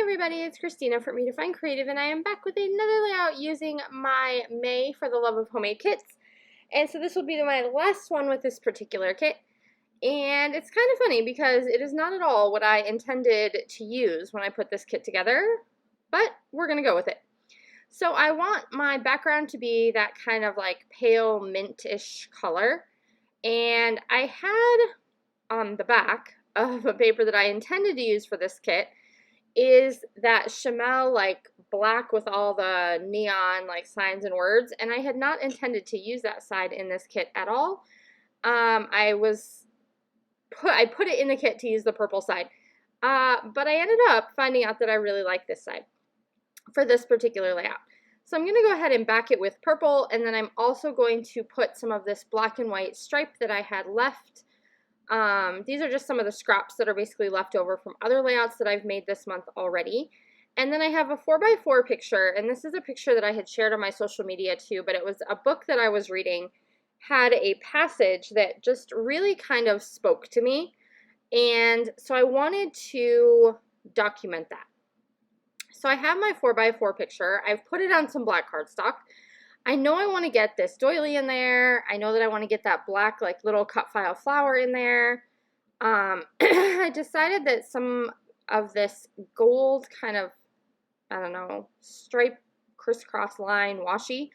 everybody, it's Christina from Redefined Creative, and I am back with another layout using my May for the Love of Homemade kits. And so this will be my last one with this particular kit. And it's kind of funny because it is not at all what I intended to use when I put this kit together, but we're going to go with it. So I want my background to be that kind of like pale mint-ish color. And I had on the back of a paper that I intended to use for this kit is that Chamel like black with all the neon like signs and words, and I had not intended to use that side in this kit at all. I put it in the kit to use the purple side, but I ended up finding out that I really like this side for this particular layout. So I'm going to go ahead and back it with purple, and then I'm also going to put some of this black and white stripe that I had left. These are just some of the scraps that are basically left over from other layouts that I've made this month already. And then I have a 4x4 picture, and this is a picture that I had shared on my social media too, but it was a book that I was reading, had a passage that just really kind of spoke to me, and so I wanted to document that. So I have my 4x4 picture. I've put it on some black cardstock. I know I want to get this doily in there. I know that I want to get that black like little cut file flower in there. I decided that some of this gold kind of, I don't know, stripe crisscross line washi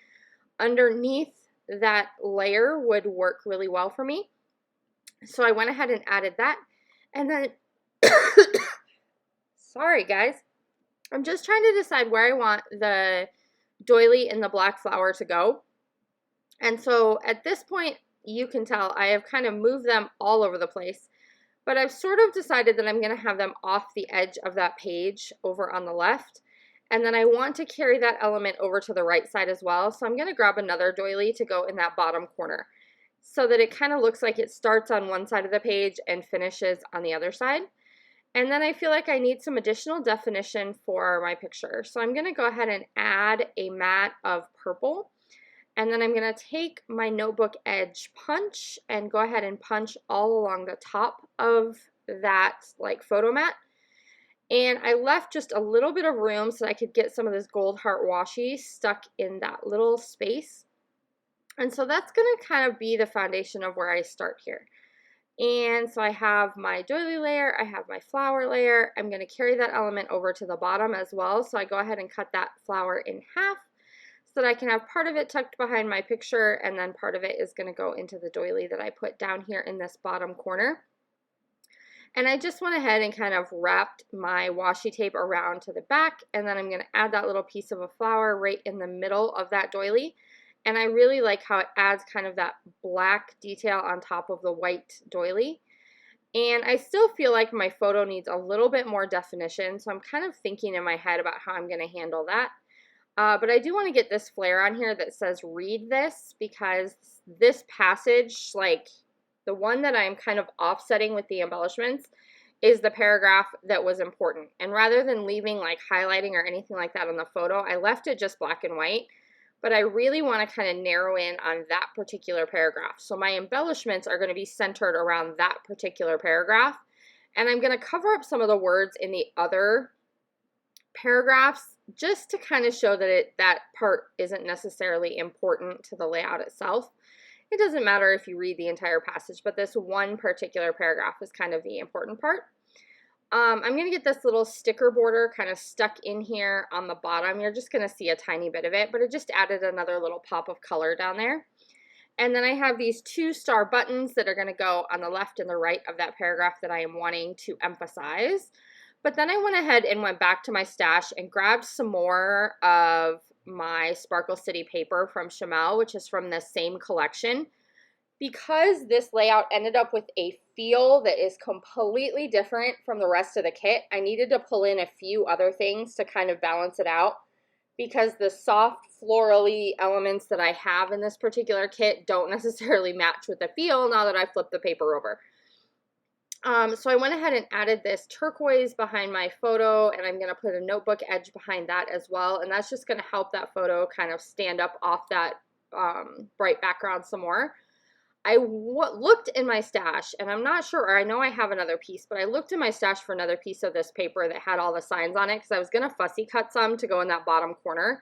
underneath that layer would work really well for me. So I went ahead and added that. And then, sorry guys, I'm just trying to decide where I want the doily and the black flower to go. And so at this point, you can tell I have kind of moved them all over the place, but I've sort of decided that I'm going to have them off the edge of that page over on the left. And then I want to carry that element over to the right side as well. So I'm going to grab another doily to go in that bottom corner so that it kind of looks like it starts on one side of the page and finishes on the other side. And then I feel like I need some additional definition for my picture. So I'm going to go ahead and add a mat of purple. And then I'm going to take my notebook edge punch and go ahead and punch all along the top of that like photo mat. And I left just a little bit of room so I could get some of this gold heart washi stuck in that little space. And so that's going to kind of be the foundation of where I start here. And so I have my doily layer, I have my flower layer. I'm going to carry that element over to the bottom as well. So I go ahead and cut that flower in half so that I can have part of it tucked behind my picture, and then part of it is going to go into the doily that I put down here in this bottom corner. And I just went ahead and kind of wrapped my washi tape around to the back, and then I'm going to add that little piece of a flower right in the middle of that doily. And I really like how it adds kind of that black detail on top of the white doily. And I still feel like my photo needs a little bit more definition, so I'm kind of thinking in my head about how I'm going to handle that. But I do want to get this flare on here that says read this, because this passage, like the one that I'm kind of offsetting with the embellishments, is the paragraph that was important. And rather than leaving like highlighting or anything like that on the photo, I left it just black and white. But I really want to kind of narrow in on that particular paragraph. So my embellishments are going to be centered around that particular paragraph. And I'm going to cover up some of the words in the other paragraphs just to kind of show that that part isn't necessarily important to the layout itself. It doesn't matter if you read the entire passage, but this one particular paragraph is kind of the important part. I'm going to get this little sticker border kind of stuck in here on the bottom. You're just going to see a tiny bit of it, but it just added another little pop of color down there. And then I have these 2 star buttons that are going to go on the left and the right of that paragraph that I am wanting to emphasize. But then I went ahead and went back to my stash and grabbed some more of my Sparkle City paper from Chamel, which is from the same collection. Because this layout ended up with a feel that is completely different from the rest of the kit, I needed to pull in a few other things to kind of balance it out, because the soft florally elements that I have in this particular kit don't necessarily match with the feel now that I flipped the paper over. So I went ahead and added this turquoise behind my photo, and I'm going to put a notebook edge behind that as well, and that's just going to help that photo kind of stand up off that bright background some more. I looked in my stash, and I'm not sure, or I know I have another piece, but I looked in my stash for another piece of this paper that had all the signs on it because I was going to fussy cut some to go in that bottom corner.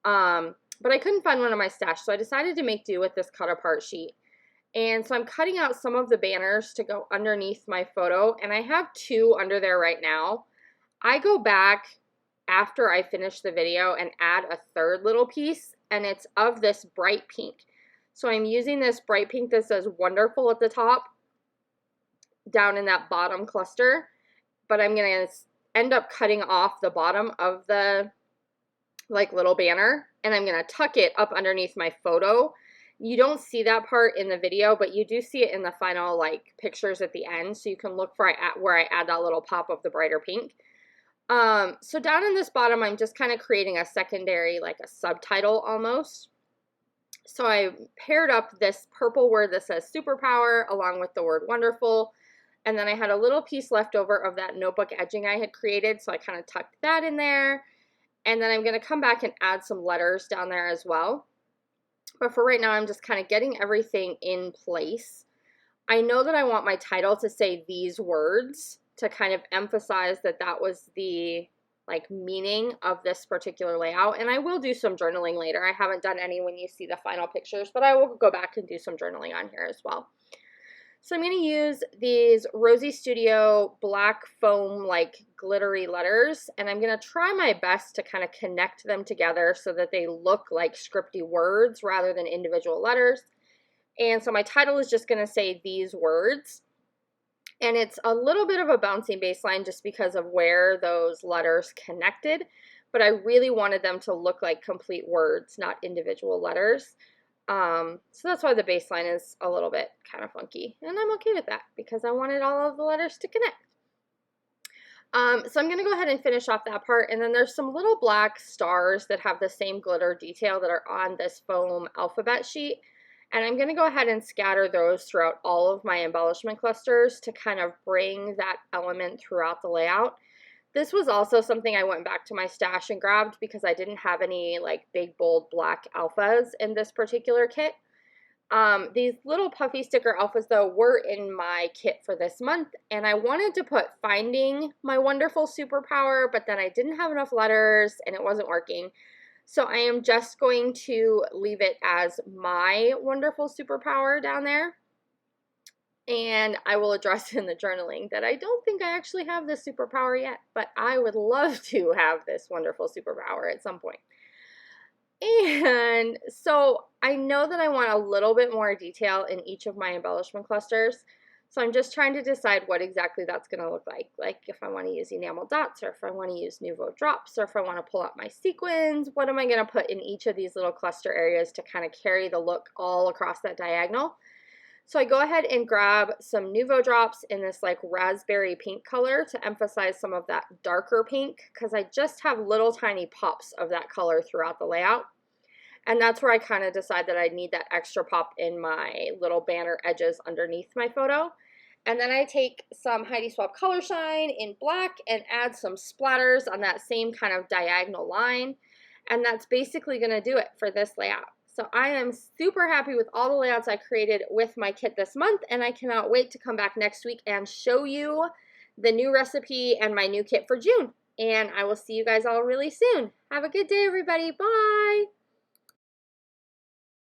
But I couldn't find one in my stash, so I decided to make do with this cut apart sheet. And so I'm cutting out some of the banners to go underneath my photo, and I have 2 under there right now. I go back after I finish the video and add a 3rd little piece, and it's of this bright pink. So I'm using this bright pink that says wonderful at the top down in that bottom cluster, but I'm going to end up cutting off the bottom of the like little banner, and I'm going to tuck it up underneath my photo. You don't see that part in the video, but you do see it in the final like pictures at the end, so you can look for where I add that little pop of the brighter pink. So down in this bottom, I'm just kind of creating a secondary, like a subtitle almost. So I paired up this purple word that says superpower along with the word wonderful. And then I had a little piece left over of that notebook edging I had created, so I kind of tucked that in there. And then I'm going to come back and add some letters down there as well. But for right now, I'm just kind of getting everything in place. I know that I want my title to say these words to kind of emphasize that that was the like meaning of this particular layout. And I will do some journaling later. I haven't done any when you see the final pictures, but I will go back and do some journaling on here as well. So I'm going to use these Rosie Studio black foam like glittery letters, and I'm going to try my best to kind of connect them together so that they look like scripty words rather than individual letters. And so my title is just going to say these words. And it's a little bit of a bouncing baseline just because of where those letters connected, but I really wanted them to look like complete words, not individual letters. So that's why the baseline is a little bit kind of funky, and I'm okay with that because I wanted all of the letters to connect. So I'm going to go ahead and finish off that part, and then there's some little black stars that have the same glitter detail that are on this foam alphabet sheet. And I'm going to go ahead and scatter those throughout all of my embellishment clusters to kind of bring that element throughout the layout. This was also something I went back to my stash and grabbed because I didn't have any like big bold black alphas in this particular kit. These little puffy sticker alphas though were in my kit for this month, and I wanted to put finding my wonderful superpower, but then I didn't have enough letters and it wasn't working. So I am just going to leave it as my wonderful superpower down there. And I will address in the journaling that I don't think I actually have this superpower yet, but I would love to have this wonderful superpower at some point. And so I know that I want a little bit more detail in each of my embellishment clusters. So I'm just trying to decide what exactly that's going to look like if I want to use enamel dots, or if I want to use Nouveau drops, or if I want to pull out my sequins. What am I going to put in each of these little cluster areas to kind of carry the look all across that diagonal? So I go ahead and grab some Nouveau drops in this like raspberry pink color to emphasize some of that darker pink, because I just have little tiny pops of that color throughout the layout. And that's where I kind of decide that I need that extra pop in my little banner edges underneath my photo. And then I take some Heidi Swapp Color Shine in black and add some splatters on that same kind of diagonal line. And that's basically going to do it for this layout. So I am super happy with all the layouts I created with my kit this month, and I cannot wait to come back next week and show you the new recipe and my new kit for June. And I will see you guys all really soon. Have a good day, everybody. Bye.